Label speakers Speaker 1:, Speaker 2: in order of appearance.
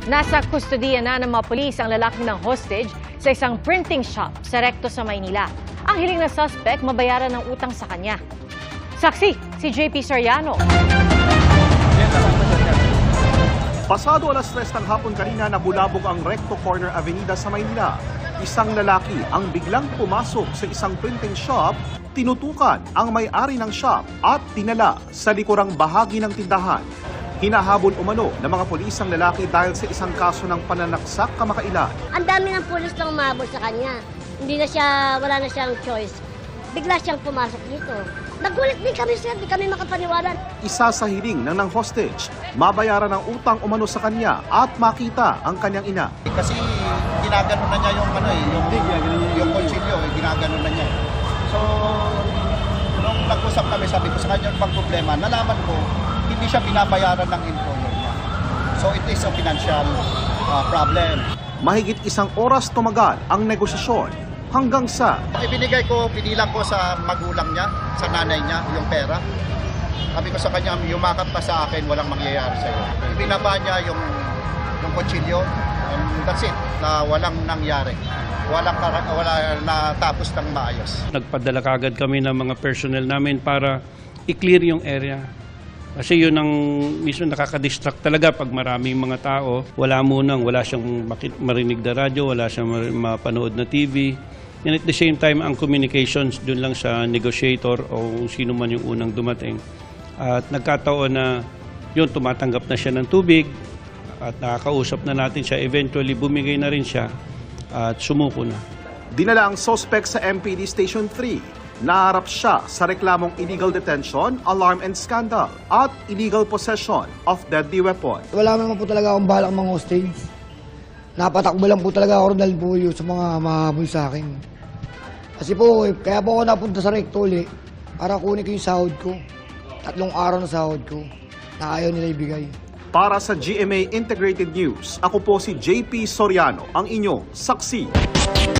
Speaker 1: Nasa kustodiya na ng mga pulis ang lalaki ng hostage sa isang printing shop sa Recto sa Maynila. Ang hiling na suspect mabayaran ng utang sa kanya. Saksi, si JP Soriano.
Speaker 2: Pasado alas 3 ng hapon kanina nabulabog ang Recto Corner Avenida sa Maynila. Isang lalaki ang biglang pumasok sa isang printing shop, tinutukan ang may-ari ng shop at tinala sa likurang bahagi ng tindahan. Hinahabol umano ng mga pulis ang lalaki dahil sa isang kaso ng pananaksak kamakailan.
Speaker 3: Ang dami ng pulis na umabol sa kanya. Wala na siyang choice. Bigla siyang pumasok dito. Nagulit din kami, sir. Di kami makapaniwalan.
Speaker 2: Isa sa hiling ng hostage, mabayaran ang utang umano sa kanya at makita ang kanyang ina.
Speaker 4: Kasi ginaganon na niya yung kutsilyo, ginaganon na niya. So, nung nag-usap kami, sabi ko sa kanya, pag problema, nalaman ko, hindi siya binabayaran ng employer niya. So, it is a financial problem.
Speaker 2: Mahigit isang oras tumagal ang negosasyon hanggang sa
Speaker 4: Pinilang ko sa magulang niya, sa nanay niya, yung pera. Sabi ko sa kanya, yumakap ka sa akin, walang mangyayari sa'yo. Binaba niya yung kutsilyo, and that's it, na walang nangyari. Wala natapos ng maayos.
Speaker 5: Nagpadala kagad kami ng mga personnel namin para i-clear yung area. Kasi yun ang mismo nakaka-distract talaga pag maraming mga tao. Wala siyang marinig na radyo, wala siyang mapanood na TV. And at the same time, ang communications dun lang sa negotiator o sino man yung unang dumating. At nagkataon na yun, tumatanggap na siya ng tubig at nakakausap na natin siya. Eventually, bumigay na rin siya at sumuko na.
Speaker 2: dinala ang suspect sa MPD Station 3. Naharap siya sa reklamong illegal detention, alarm and scandal at illegal possession of deadly weapon.
Speaker 6: Wala naman po talaga akong balak mga hostage. Napatakbo lang po talaga ako dahil po yun sa mga mahabol sa akin. Kasi po, kaya po ako napunta sa Recto uli para kunin ko yung sahod ko. 3 araw na sahod ko na ayaw nila ibigay.
Speaker 2: Para sa GMA Integrated News, ako po si JP Soriano, ang inyong saksi.